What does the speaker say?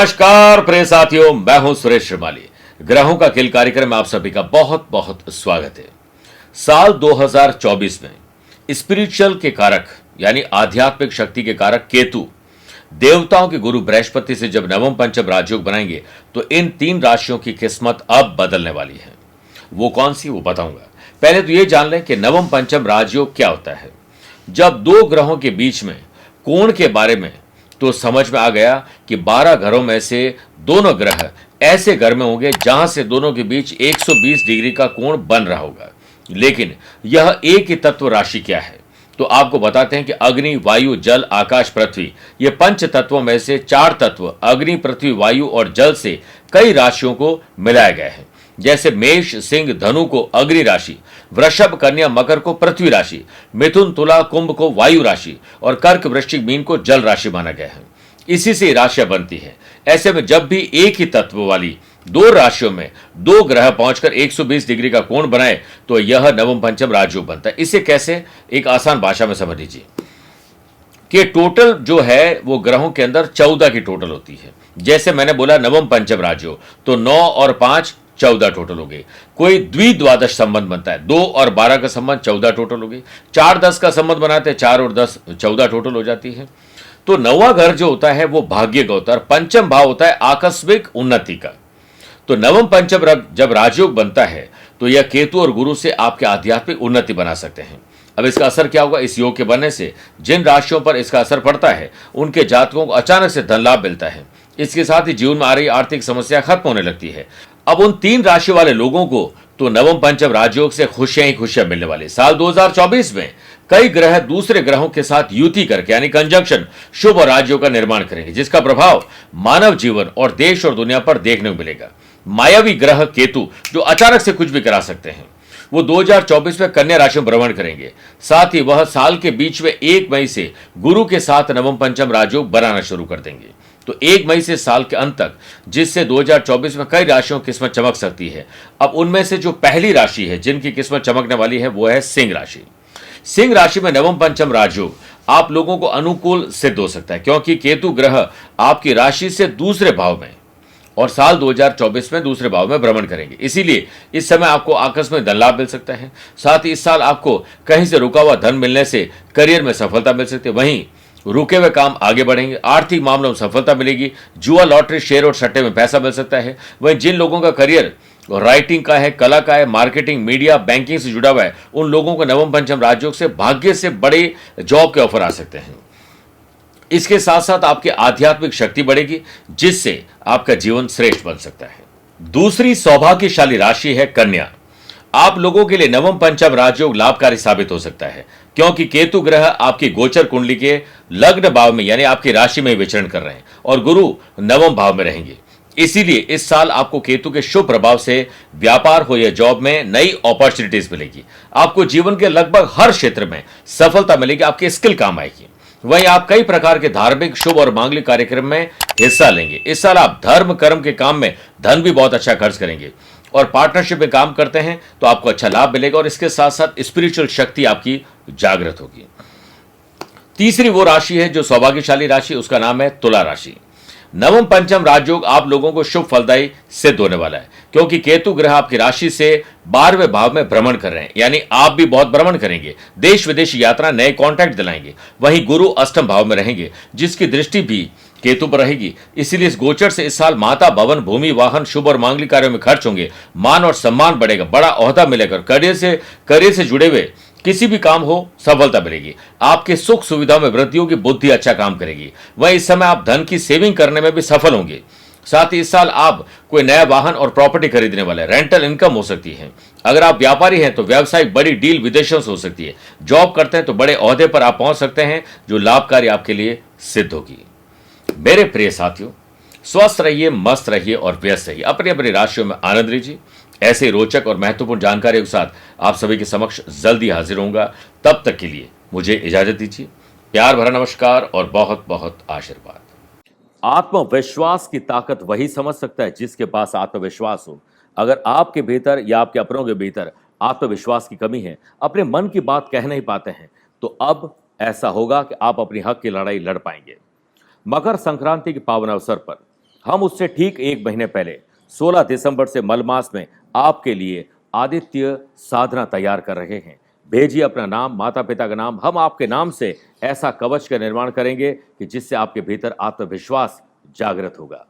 नमस्कार प्रिय साथियों, मैं हूं सुरेश श्रीमाली। ग्रहों का खेल कार्यक्रम में आप सभी का बहुत बहुत स्वागत है। साल 2024 में स्पिरिचुअल के कारक यानी आध्यात्मिक शक्ति के कारक केतु देवताओं के गुरु बृहस्पति से जब नवम पंचम राजयोग बनाएंगे तो इन तीन राशियों की किस्मत अब बदलने वाली है। वो कौन सी, वो बताऊंगा। पहले तो ये जान लें कि नवम पंचम राजयोग क्या होता है। जब दो ग्रहों के बीच में कोण के बारे में तो समझ में आ गया कि 12 घरों में से दोनों ग्रह ऐसे घर में होंगे जहां से दोनों के बीच 120 डिग्री का कोण बन रहा होगा। लेकिन यह एक ही तत्व राशि क्या है, तो आपको बताते हैं कि अग्नि, वायु, जल, आकाश, पृथ्वी, ये पंच तत्वों में से चार तत्व अग्नि, पृथ्वी, वायु और जल से कई राशियों को मिलाया गया है। जैसे मेष, सिंह, धनु को अग्नि राशि, वृषभ, कन्या, मकर को पृथ्वी राशि, मिथुन, तुला, कुंभ को वायु राशि और कर्क, वृश्चिक, मीन को जल राशि माना गया है। इसी से राशियां बनती हैं। ऐसे में जब भी एक ही तत्व वाली दो राशियों में दो ग्रह पहुंचकर 120 डिग्री का कोण बनाए तो यह नवम पंचम राजयोग बनता है। इसे कैसे, एक आसान भाषा में समझ लीजिए कि टोटल जो है वो ग्रहों के अंदर 14 की टोटल होती है। जैसे मैंने बोला नवम पंचम राजयोग, तो 9 और 5 14 टोटल हो गए। कोई द्विद्वादश संबंध बनता है, 2 और 12 का संबंध 14 टोटल हो गई। 4 10 का संबंध बनाते हैं, 4 और 10 14 टोटल हो जाती है। तो नौवां घर जो होता है वो भाग्य का होता है और पंचम भाव होता है आकस्मिक उन्नति का। तो नवम पंचम जब राजयोग बनता है तो यह केतु और गुरु से आपके आध्यात्मिक उन्नति बना सकते हैं। अब इसका असर क्या होगा, इस योग के बनने से जिन राशियों पर इसका असर पड़ता है उनके जातकों को अचानक से धन लाभ मिलता है। इसके साथ ही जीवन में आ रही आर्थिक समस्या खत्म होने लगती है। अब उन तीन राशि वाले लोगों को तो नवम पंचम राजयोग से खुशियां ही खुशियां मिलने वाली। साल 2024 में कई ग्रह दूसरे ग्रहों के साथ युति करके यानी कंजंक्शन शुभ और राजयोग का निर्माण करेंगे, जिसका प्रभाव मानव जीवन और देश और दुनिया पर देखने को मिलेगा। मायावी ग्रह केतु जो अचानक से कुछ भी करा सकते हैं, वो 2024 में कन्या राशि में भ्रमण करेंगे। साथ ही वह साल के बीच में 1 मई से गुरु के साथ नवम पंचम राजयोग बनाना शुरू कर देंगे। तो 1 मई से साल के अंत तक, जिससे 2024 में कई राशियों की किस्मत चमक सकती है। अब उनमें से जो पहली राशि है जिनकी किस्मत चमकने वाली है वो है सिंह राशि। सिंह राशि में नवम पंचम राजयोग आप लोगों को अनुकूल सिद्ध हो सकता है, क्योंकि केतु ग्रह आपकी राशि से दूसरे भाव में और साल 2024 में दूसरे भाव में भ्रमण करेंगे। इसीलिए इस समय आपको आकस्मिक धन लाभ मिल सकता है। साथ ही इस साल आपको कहीं से रुका हुआ धन मिलने से करियर में सफलता मिल सकती है। वहीं रुके हुए काम आगे बढ़ेंगे, आर्थिक मामलों में सफलता मिलेगी। जुआ, लॉटरी, शेयर और सट्टे में पैसा मिल सकता है। वहीं जिन लोगों का करियर राइटिंग का है, कला का है, मार्केटिंग, मीडिया, बैंकिंग से जुड़ा हुआ है, उन लोगों को नवम पंचम राजयोग से भाग्य से बड़े जॉब के ऑफर आ सकते हैं। इसके साथ साथ आपकी आध्यात्मिक शक्ति बढ़ेगी, जिससे आपका जीवन श्रेष्ठ बन सकता है। दूसरी सौभाग्यशाली राशि है कन्या। आप लोगों के लिए नवम पंचम राजयोग लाभकारी साबित हो सकता है, क्योंकि केतु ग्रह आपकी गोचर कुंडली के लग्न भाव में यानी आपकी राशि में विचरण कर रहे हैं और गुरु नवम भाव में रहेंगे। इसीलिए इस साल आपको केतु के शुभ प्रभाव से व्यापार हो या जॉब में नई अपॉर्चुनिटीज मिलेगी। आपको जीवन के लगभग हर क्षेत्र में सफलता मिलेगी, आपकी स्किल काम आएगी। वहीं आप कई प्रकार के धार्मिक, शुभ और मांगलिक कार्यक्रम में हिस्सा लेंगे। इस साल आप धर्म कर्म के काम में धन भी बहुत अच्छा खर्च करेंगे और पार्टनरशिप में काम करते हैं तो आपको अच्छा लाभ मिलेगा और इसके साथ साथ स्पिरिचुअल शक्ति आपकी जागृत होगी। तीसरी वो राशि है जो सौभाग्यशाली राशि, उसका नाम है तुला राशि। नवम पंचम राजयोग आप लोगों को शुभ फलदायी सिद्ध होने वाला है, क्योंकि केतु ग्रह आपकी राशि से 12वें भाव में भ्रमण कर रहे हैं, यानी आप भी बहुत भ्रमण करेंगे, देश विदेश यात्रा, नए कॉन्टैक्ट दिलाएंगे। वहीं गुरु अष्टम भाव में रहेंगे, जिसकी दृष्टि भी केतु पर रहेगी। इसीलिए इस गोचर से इस साल माता, भवन, भूमि, वाहन, शुभ और मांगलिक कार्यों में खर्च होंगे, मान और सम्मान बढ़ेगा, बड़ा ओहदा मिलेगा। करियर से जुड़े हुए किसी भी काम हो सफलता मिलेगी। आपके सुख सुविधाओं में वृद्धि होगी, बुद्धि अच्छा काम करेगी। वहीं इस समय आप धन की सेविंग करने में भी सफल होंगे। साथ ही इस साल आप कोई नया वाहन और प्रॉपर्टी खरीदने वाले, रेंटल इनकम हो सकती है। अगर आप व्यापारी हैं तो व्यावसायिक बड़ी डील विदेशों से हो सकती है। जॉब करते हैं तो बड़े ओहदे पर आप पहुंच सकते हैं, जो लाभकारी आपके लिए सिद्ध होगी। मेरे प्रिय साथियों, स्वस्थ रहिए, मस्त रहिए और व्यस्त रहिए। अपनी अपनी राशियों में आनंद लीजिए। ऐसे रोचक और महत्वपूर्ण जानकारी के साथ आप सभी के समक्ष जल्दी हाजिर होऊंगा। तब तक के लिए मुझे इजाजत दीजिए। प्यार भरा नमस्कार और बहुत बहुत आशीर्वाद। आत्मविश्वास की ताकत वही समझ सकता है जिसके पास आत्मविश्वास हो। अगर आपके भीतर या आपके अपनों के भीतर आत्मविश्वास की कमी है, अपने मन की बात कह नहीं पाते हैं, तो अब ऐसा होगा कि आप अपनी हक की लड़ाई लड़ पाएंगे। मकर संक्रांति के पावन अवसर पर हम उससे ठीक 1 महीने पहले 16 दिसंबर से मलमास में आपके लिए आदित्य साधना तैयार कर रहे हैं। भेजिए अपना नाम, माता पिता का नाम, हम आपके नाम से ऐसा कवच का निर्माण करेंगे कि जिससे आपके भीतर आत्मविश्वास जागृत होगा।